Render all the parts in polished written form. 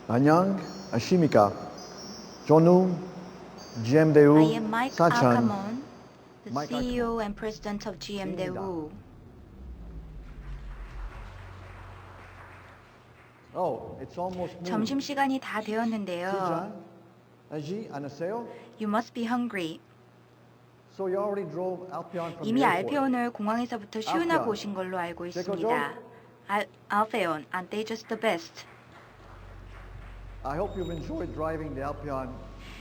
안녕하십니까. 저는 GM 대우 I am Mike 사장 Alcamon, the Mike CEO and President of GM Daewoo. It's almost noon. 점심시간이 다 되었는데요. 시장하지 않으세요? You must be hungry. So you already drove Alpyeon from 이미 the airport. 알페온을 공항에서부터 시운하고 오신 걸로 알고 있습니다. 알페온, aren't they just the best? I hope you've enjoyed driving the Alpyeon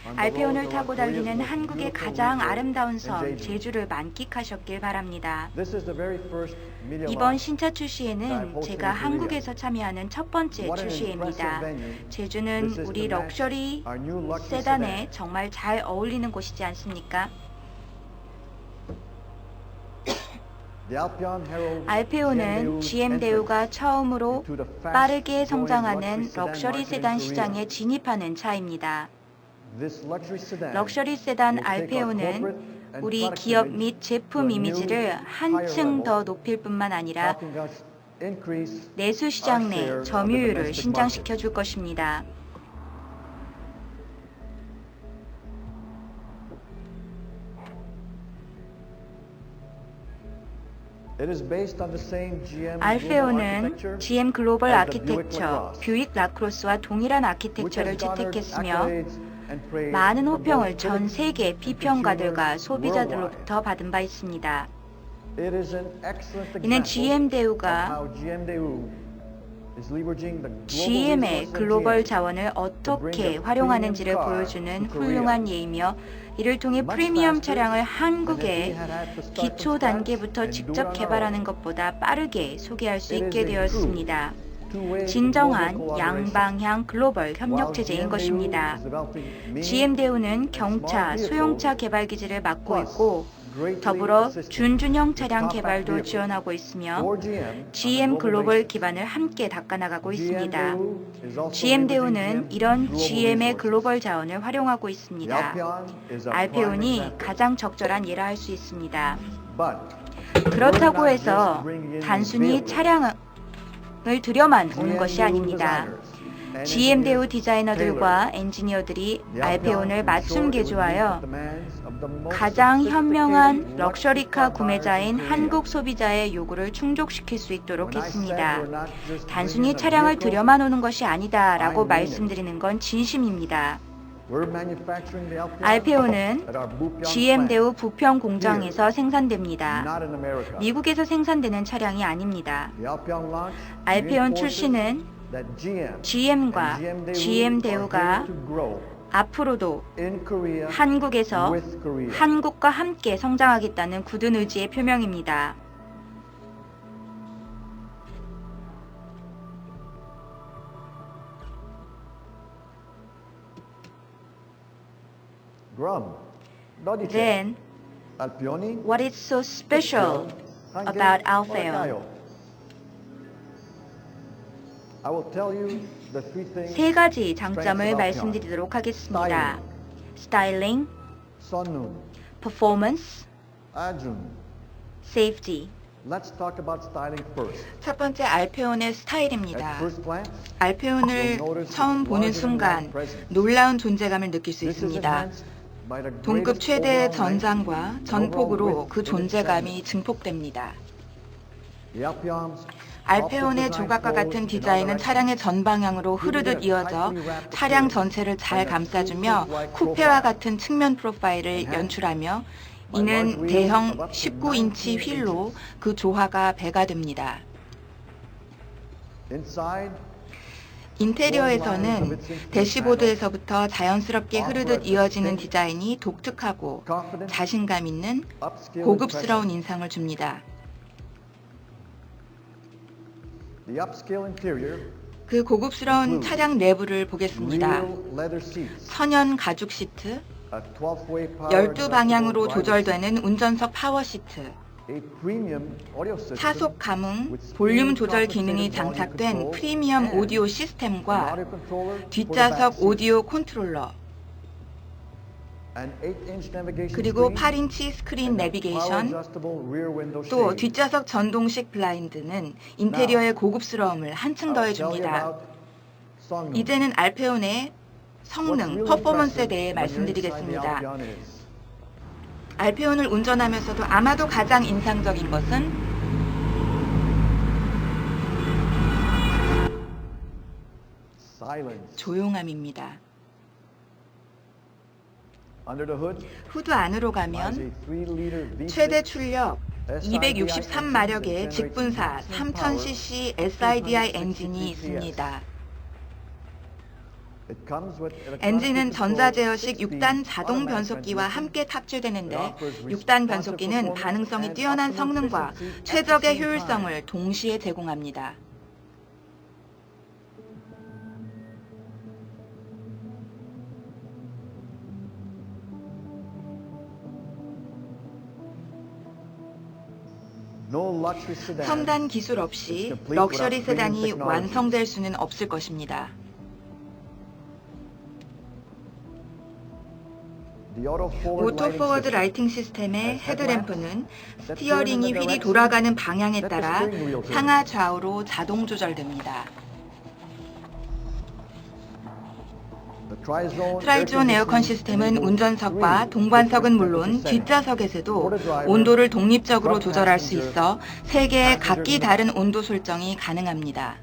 on the 알페온을 roads 타고 around 달리는 Korea's most 한국의 beautiful 가장 region 아름다운 in 섬 Jeju. 제주를 만끽하셨길 바랍니다. This is the very first media 이번 launch. 신차 출시회는 제가 한국에서 참여하는 첫 번째 What an 출시회입니다. impressive venue. 제주는 This is 우리 to match 럭셔리 our new luxury 세단에 sedan. 정말 잘 어울리는 곳이지 않습니까? The Alpyeon heralds 알페온은 GM 대우가 처음으로 into the fast 빠르게 growing 성장하는 luxury sedan 럭셔리 market 세단 in 시장에 Korea. 진입하는 차입니다. This luxury sedan 럭셔리 세단 will take our corporate 알페온은 and 우리 product 기업 image 및 to a 제품 new, 이미지를 higher 한층 level, 더 높일 뿐만 아니라 helping us increase 내수 our 시장 share 내 of the 점유율을 domestic 신장시켜 줄 것입니다. It is based on the same GM global 알페온은 architecture GM 글로벌 as the Buick 아키텍처, LaCrosse, 뷰익 라크로스와 동일한 which has 아키텍처를 garnered 채택했으며 accolades and praise 많은 from 호평을 both 전 critics 세계 and 비평가들과 consumers 소비자들로부터 받은 바 있습니다. It is an excellent 이는 example GM of 대우가 how GM Daewoo is leveraging the global GM의 resources of 글로벌 GM 자원을 어떻게 a 활용하는지를 premium car 보여주는 to Korea. 훌륭한 예이며 이를 통해 much 프리미엄 faster 차량을 than if we 한국에 had had to start from 기초 scratch 단계부터 and do it 직접 on our 개발하는 own. 것보다 빠르게 소개할 수 It is 있게 a true 되었습니다. two-way 진정한 global collaboration. 양방향 글로벌 협력 While 체제인 GM 것입니다. Daewoo is developing many GM 대우는 and 경차, small 소형차 vehicles, 개발 기지를 맡고 plus 있고 greatly 더불어 assisting 준중형 its 차량 compact 개발도 vehicles 지원하고 있으며 for GM on a GM global 글로벌 basis. 기반을 함께 닦아나가고 GM 있습니다. Daewoo is also GM leveraging 대우는 GM's 이런 global GM의 resources. 글로벌 자원을 활용하고 The 있습니다. Alpyeon is a prime 알페온이 example. 가장 적절한 예라 할 수 있습니다. But 그렇다고 we're not 해서 just bringing in 단순히 vehicles. 차량을 들여만 오는 GM 것이 Daewoo 아닙니다. designers and GM 대우 engineers 디자이너들과 엔지니어들이 The 알페온을 Alpyeon 맞춤 ensured it would meet 개조하여 the demands of the most 가장 현명한 sophisticated 럭셔리카 luxury car 구매자인 buyers in Korea. 한국 소비자의 요구를 충족시킬 수 있도록 When I said 했습니다. we're not just 단순히 bringing a 차량을 vehicle, 들여만 오는 것이 아니다라고 I mean it. 말씀드리는 건 진심입니다. we're manufacturing the Alpyeon 알페온은 at our Bupyeong GM plant, 대우 부평 공장에서 생산됩니다. not in America. 미국에서 생산되는 차량이 아닙니다. The Alpyeon launch 알페온 reinforces 출시는 that GM GM과 and GM are 대우가 here to grow 앞으로도 in Korea 한국에서 with Korea. 한국과 함께 성장하겠다는 굳은 의지의 표명입니다. 그럼 너디체 Then, 알페온이 what is so special about Alpheon? I will tell you the three things. 세 가지 장점을 strengths of Alpheon. 말씀드리도록 하겠습니다. 스타일링, 선눈, 퍼포먼스, 아준. 세이프티. Let's talk about styling first. 첫 번째 알페온의 At 스타일입니다. first glance, 알페온을 처음 보는 순간 놀라운 존재감을 느낄 수 this is 있습니다. enhanced by the 동급 greatest 최대의 overall 전장과 length 전폭으로 and overall 그 width in its 존재감이 segment. 증폭됩니다. The Alpyeon's 알페온의 조각과 같은 디자인은 차량의 전방향으로 흐르듯 이어져 차량 전체를 잘 감싸주며 쿠페와 같은 측면 프로파일을 연출하며 이는 대형 19인치 휠로 그 조화가 배가 됩니다. inside, 인테리어에서는 대시보드에서부터 자연스럽게 흐르듯 이어지는 디자인이 독특하고 confident, 자신감 있는 upscale 고급스러운 impression. 인상을 줍니다. The upscale interior, 그 고급스러운 차량 내부를 보겠습니다. real leather seats, 천연 가죽 시트, a 12-way power 12방향으로 adjustable driver's 조절되는 운전석 파워 시트, seat, a premium audio system, 차속 감응, 볼륨 조절 기능이 장착된 프리미엄 오디오 an 시스템과 audio controller for the back 뒷좌석 seat, 오디오 컨트롤러, an 8-inch navigation 그리고 screen, 8인치 스크린 and a 내비게이션, power-adjustable rear window 또 shade. 뒷좌석 전동식 블라인드는 인테리어의 고급스러움을 한층 I'll tell you 더해줍니다. about 성능. 이제는 알페온의 성능, 퍼포먼스에 대해 말씀드리겠습니다. 알페온을 운전하면서도 아마도 가장 인상적인 것은 조용함입니다. 후드 안으로 가면 최대 출력 263마력의 직분사 3000cc SIDI 엔진이 있습니다. 엔진은 전자제어식 6단 자동 변속기와 함께 탑재되는데 6단 변속기는 반응성이 뛰어난 성능과 최적의 효율성을 동시에 제공합니다. 첨단 기술 없이 럭셔리 세단이 완성될 수는 없을 것입니다. 오토 포워드 라이팅 시스템의 헤드램프는 스티어링이 휠이 돌아가는 방향에 따라 상하 좌우로 자동 조절됩니다. 트라이존 에어컨 시스템은 운전석과 동반석은 물론 뒷좌석에서도 온도를 독립적으로 조절할 수 있어 3개의 각기 다른 온도 설정이 가능합니다.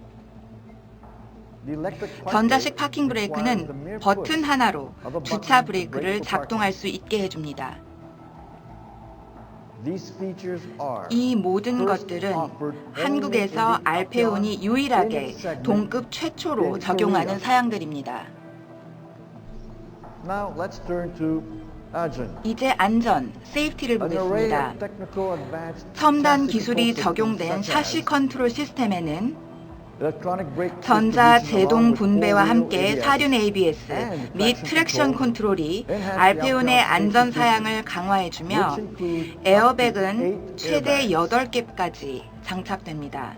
전자식 파킹 브레이크는 버튼 하나로 주차 브레이크를 작동할 수 있게 해줍니다. 이 모든 것들은 한국에서 알페온이 유일하게 동급 최초로 적용하는 사양들입니다. 이제 안전, 세이프티를 보겠습니다. 첨단 기술이 적용된 샤시 컨트롤 시스템에는 전자 제동 분배와 함께 사륜 ABS 및 트랙션 컨트롤이 알페온의 안전 사양을 강화해주며 에어백은 최대 8개까지 장착됩니다.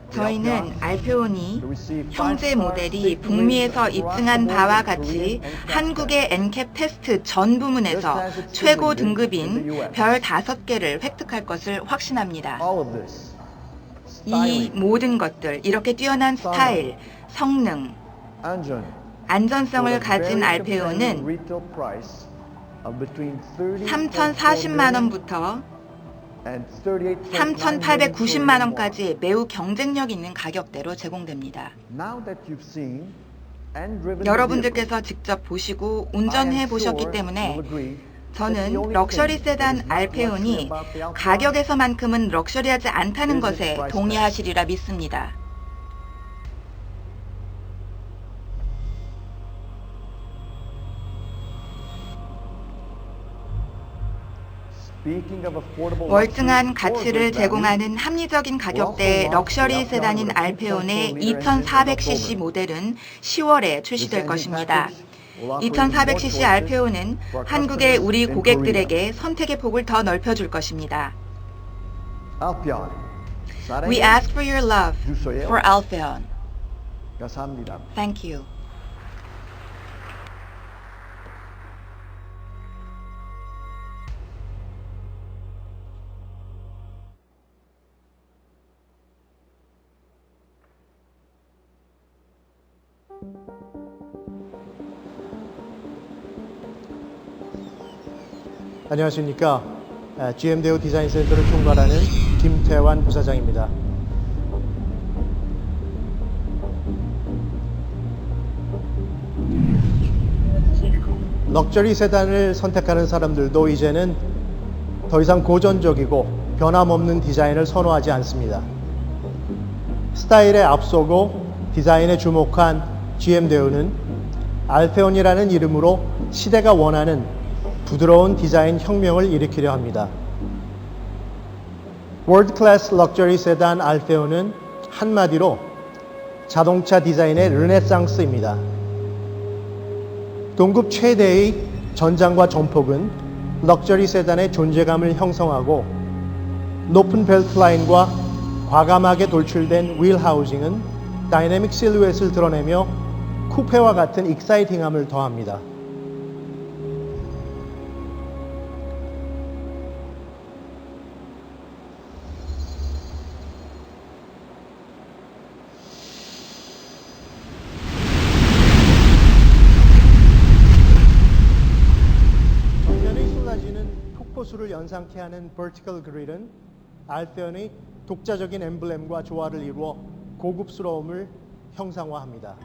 저희는 알페온이 형제 모델이 북미에서 입증한 바와 같이 한국의 엔캡 테스트 전 부문에서 최고 등급인 별 5개를 획득할 것을 확신합니다. 이 모든 것들, 이렇게 뛰어난 스타일, 성능, 안전성을 가진 알페온은 3,040만 원부터 3,890만 원까지 매우 경쟁력 있는 가격대로 제공됩니다. 여러분들께서 직접 보시고 운전해 보셨기 때문에 저는 럭셔리 세단 알페온이 가격에서만큼은 럭셔리하지 않다는 것에 동의하시리라 믿습니다. 월등한 가치를 제공하는 합리적인 가격대의 럭셔리 세단인 알페온의 2400cc 모델은 10월에 출시될 것입니다. 2400cc 알페온은 한국의 우리 고객들에게 선택의 폭을 더 넓혀줄 것입니다. We ask for your love for Alpheon. Thank you. 안녕하십니까. GM대우 디자인센터를 총괄하는 김태환 부사장입니다. 럭셔리 세단을 선택하는 사람들도 이제는 더 이상 고전적이고 변함없는 디자인을 선호하지 않습니다. 스타일에 앞서고 디자인에 주목한 GM대우는 알페온이라는 이름으로 시대가 원하는 부드러운 디자인 혁명을 일으키려 합니다. 월드 클래스 럭셔리 세단 알페온은 한마디로 자동차 디자인의 르네상스입니다. 동급 최대의 전장과 전폭은 럭셔리 세단의 존재감을 형성하고 높은 벨트 라인과 과감하게 돌출된 휠 하우징은 다이내믹 실루엣을 드러내며 쿠페와 같은 익사이팅함을 더합니다. 연상케 하는 vertical grill은 알페온의 독자적인 엠블렘과 조화를 이루어 고급스러움을 형상화합니다.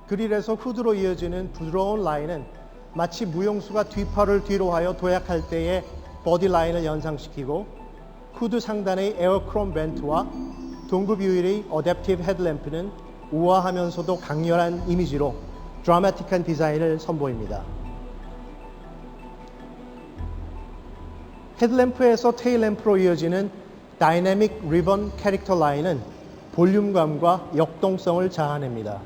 그릴에서 후드로 이어지는 부드러운 라인은 마치 무용수가 뒷팔을 뒤로 하여 도약할 때의 버디 라인을 연상시키고, 후드 상단의 에어크롬 벤트와 동급 유일의 어댑티브 헤드램프는 우아하면서도 강렬한 이미지로 드라마틱한 디자인을 선보입니다. 헤드램프에서 테일램프로 이어지는 다이내믹 리본 캐릭터 라인은 볼륨감과 역동성을 자아냅니다.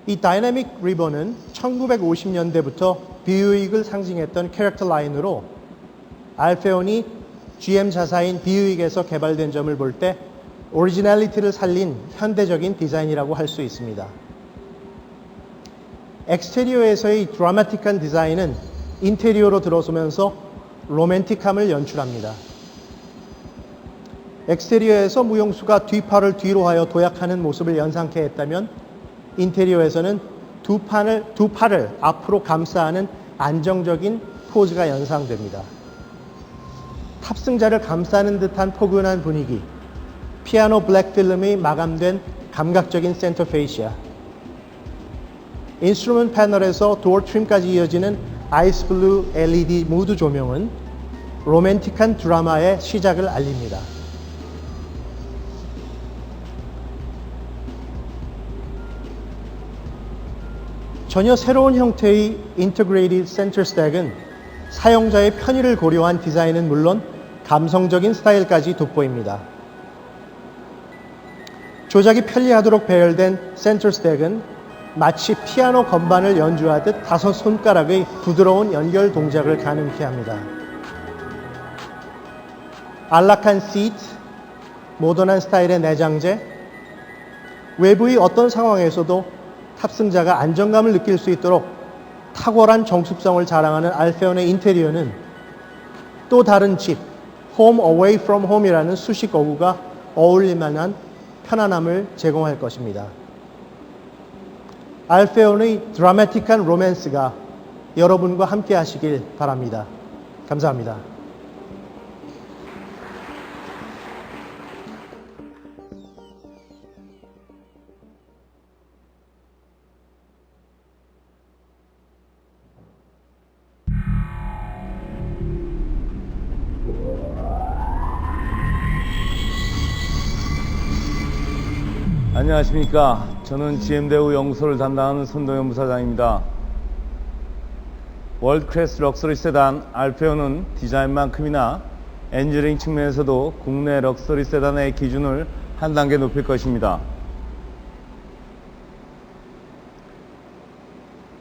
이 다이내믹 리본은 1950년대부터 비유익을 상징했던 캐릭터 라인으로 알페온이 GM 자사인 비유익에서 개발된 점을 볼 때 오리지널리티를 살린 현대적인 디자인이라고 할 수 있습니다. 엑스테리어에서의 드라마틱한 디자인은 인테리어로 들어서면서 로맨틱함을 연출합니다. 엑스테리어에서 무용수가 뒷팔을 뒤로 하여 도약하는 모습을 연상케 했다면, 인테리어에서는 두 팔을 앞으로 감싸는 안정적인 포즈가 연상됩니다. 탑승자를 감싸는 듯한 포근한 분위기, 피아노 블랙 필름이 마감된 감각적인 센터 페이시아, 인스트루먼트 패널에서 도어 트림까지 이어지는 아이스 블루 LED 무드 조명은 로맨틱한 드라마의 시작을 알립니다. 전혀 새로운 형태의 인터그레이티드 센터 스택은 사용자의 편의를 고려한 디자인은 물론 감성적인 스타일까지 돋보입니다. 조작이 편리하도록 배열된 센터 스택은 마치 피아노 건반을 연주하듯 5손가락의 부드러운 연결 동작을 가능케 합니다. 안락한 시트, 모던한 스타일의 내장재, 외부의 어떤 상황에서도 탑승자가 안정감을 느낄 수 있도록 탁월한 정숙성을 자랑하는 알페온의 인테리어는 또 다른 집, Home Away from Home이라는 수식 어구가 어울릴 만한 편안함을 제공할 것입니다. 알페온의 드라마틱한 로맨스가 여러분과 함께 하시길 바랍니다. 감사합니다. 안녕하십니까. 저는 GM대우 연구소를 담당하는 손동현 부사장입니다. 월드 클래스 럭셔리 세단 알페온은 디자인만큼이나 엔지니어링 측면에서도 국내 럭셔리 세단의 기준을 한 단계 높일 것입니다.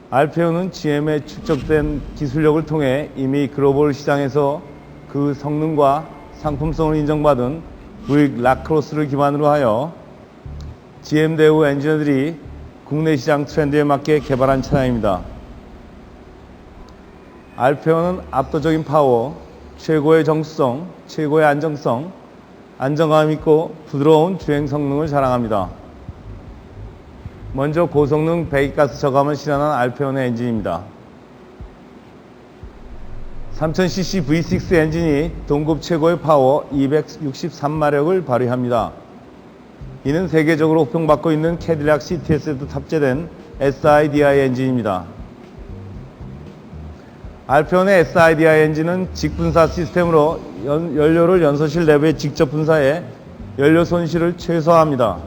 알페온은 GM의 축적된 기술력을 통해 이미 글로벌 시장에서 그 성능과 상품성을 인정받은 부익 라크로스를 기반으로 하여 GM대우 엔지니어들이 국내 시장 트렌드에 맞게 개발한 차량입니다. 알페온은 압도적인 파워, 최고의 정수성, 최고의 안정성, 안정감 있고 부드러운 주행 성능을 자랑합니다. 먼저 고성능 배기가스 저감을 실현한 알페온의 엔진입니다. 3000cc V6 엔진이 동급 최고의 파워 263마력을 발휘합니다. 이는 세계적으로 호평받고 있는 캐딜락 CTS에도 탑재된 SIDI 엔진입니다. 알페온의 SIDI 엔진은 직분사 시스템으로 연료를 연소실 내부에 직접 분사해 연료 손실을 최소화합니다.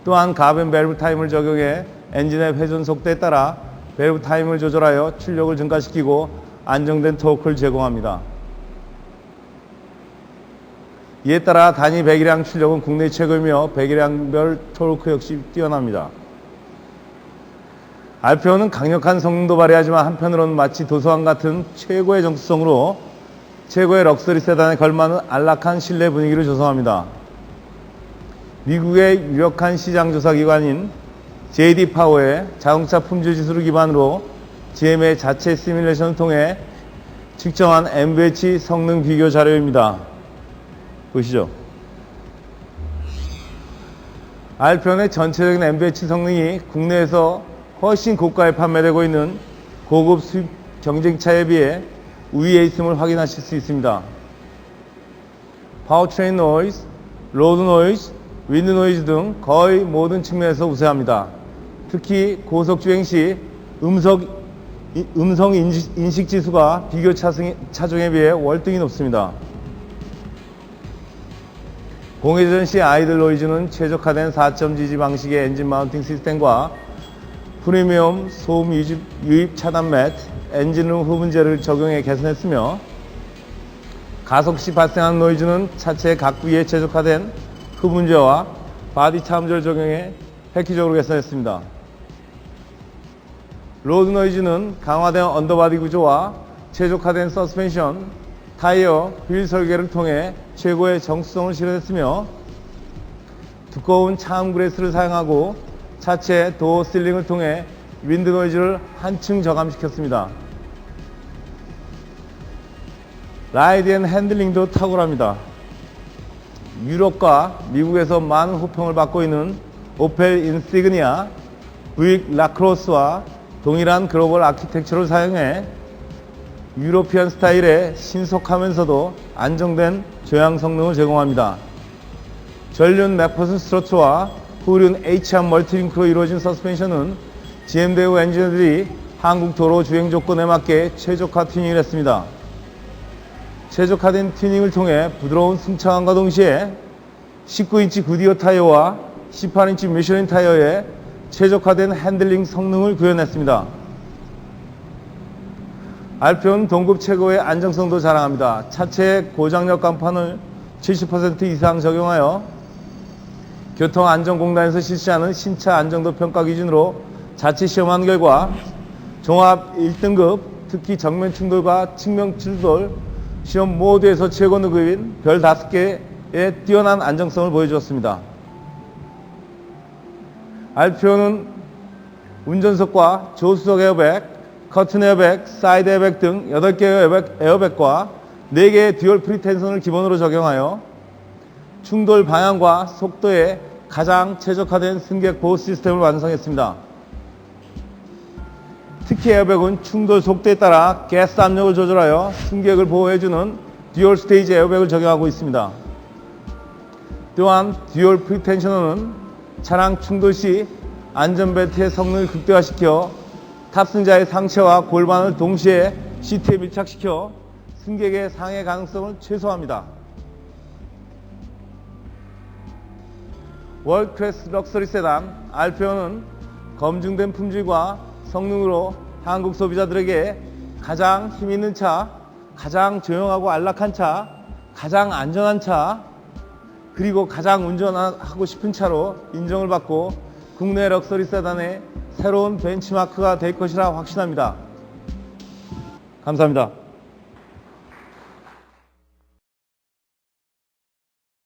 또한 가변 밸브 타임을 적용해 엔진의 회전 속도에 따라 밸브 타임을 조절하여 출력을 증가시키고 안정된 토크를 제공합니다. 이에 따라 단위 배기량 출력은 국내 최고이며 배기량별 토크 역시 뛰어납니다. 알페온은 강력한 성능도 발휘하지만 한편으로는 마치 도서관 같은 최고의 정수성으로 최고의 럭셔리 세단에 걸맞는 안락한 실내 분위기를 조성합니다. 미국의 유력한 시장조사기관인 JD 파워의 자동차 품질 지수를 기반으로 GM의 자체 시뮬레이션을 통해 측정한 MVH 성능 비교 자료입니다. 보시죠. 알페온의 전체적인 MVH 성능이 국내에서 훨씬 고가에 판매되고 있는 고급 수입 경쟁차에 비해 우위에 있음을 확인하실 수 있습니다. 파워트레인 노이즈, 로드 노이즈, 윈드 노이즈 등 거의 모든 측면에서 우세합니다. 특히 고속주행 시 음성 인식 지수가 비교 차종에 비해 월등히 높습니다. 공회전 시 아이들 노이즈는 최적화된 4.GG 방식의 엔진 마운팅 시스템과 프리미엄 소음 유입 차단 매트, 엔진룸 흡음재를 적용해 개선했으며 가속 시 발생하는 노이즈는 차체의 각 부위에 최적화된 흡음재와 바디 차음재를 적용해 획기적으로 개선했습니다. 로드 노이즈는 강화된 언더바디 구조와 최적화된 서스펜션, 타이어, 휠 설계를 통해 최고의 정수성을 실현했으며 두꺼운 차음 그레스를 사용하고 차체 도어 실링을 통해 윈드 노이즈를 한층 저감시켰습니다. 라이드 앤 핸들링도 탁월합니다. 유럽과 미국에서 많은 호평을 받고 있는 오펠 인시그니아, 부익 라크로스와 동일한 글로벌 아키텍처를 사용해 유로피안 스타일의 신속하면서도 안정된 조향 성능을 제공합니다. 전륜 맥퍼슨 스트러트와 후륜 HR 멀티링크로 이루어진 서스펜션은 GM 대우 엔지니어들이 한국 도로 주행 조건에 맞게 최적화 튜닝을 했습니다. 최적화된 튜닝을 통해 부드러운 승차감과 동시에 19인치 구디어 타이어와 18인치 미슐린 타이어에 최적화된 핸들링 성능을 구현했습니다. 알피오는 동급 최고의 안정성도 자랑합니다. 차체의 고장력 간판을 70% 이상 적용하여 교통안전공단에서 실시하는 신차 안정도 평가 기준으로 자체 시험한 결과 종합 1등급, 특히 정면 충돌과 측면 충돌 시험 모두에서 최고 등급인 별 5개의 뛰어난 안정성을 보여주었습니다. 알피오는 운전석과 조수석 에어백, 커튼 에어백, 사이드 에어백 등 8개의 에어백과 4개의 듀얼 프리텐션을 기본으로 적용하여 충돌 방향과 속도에 가장 최적화된 승객 보호 시스템을 완성했습니다. 특히 에어백은 충돌 속도에 따라 가스 압력을 조절하여 승객을 보호해주는 듀얼 스테이지 에어백을 적용하고 있습니다. 또한 듀얼 프리텐셔너는 차량 충돌 시 안전벨트의 성능을 극대화시켜 탑승자의 상체와 골반을 동시에 시트에 밀착시켜 승객의 상해 가능성을 최소화합니다. 월드 클래스 럭셔리 세단 알피오는 검증된 품질과 성능으로 한국 소비자들에게 가장 힘있는 차, 가장 조용하고 안락한 차, 가장 안전한 차, 그리고 가장 운전하고 싶은 차로 인정을 받고 국내 럭셔리 세단의 새로운 벤치마크가 될 것이라 확신합니다. 감사합니다.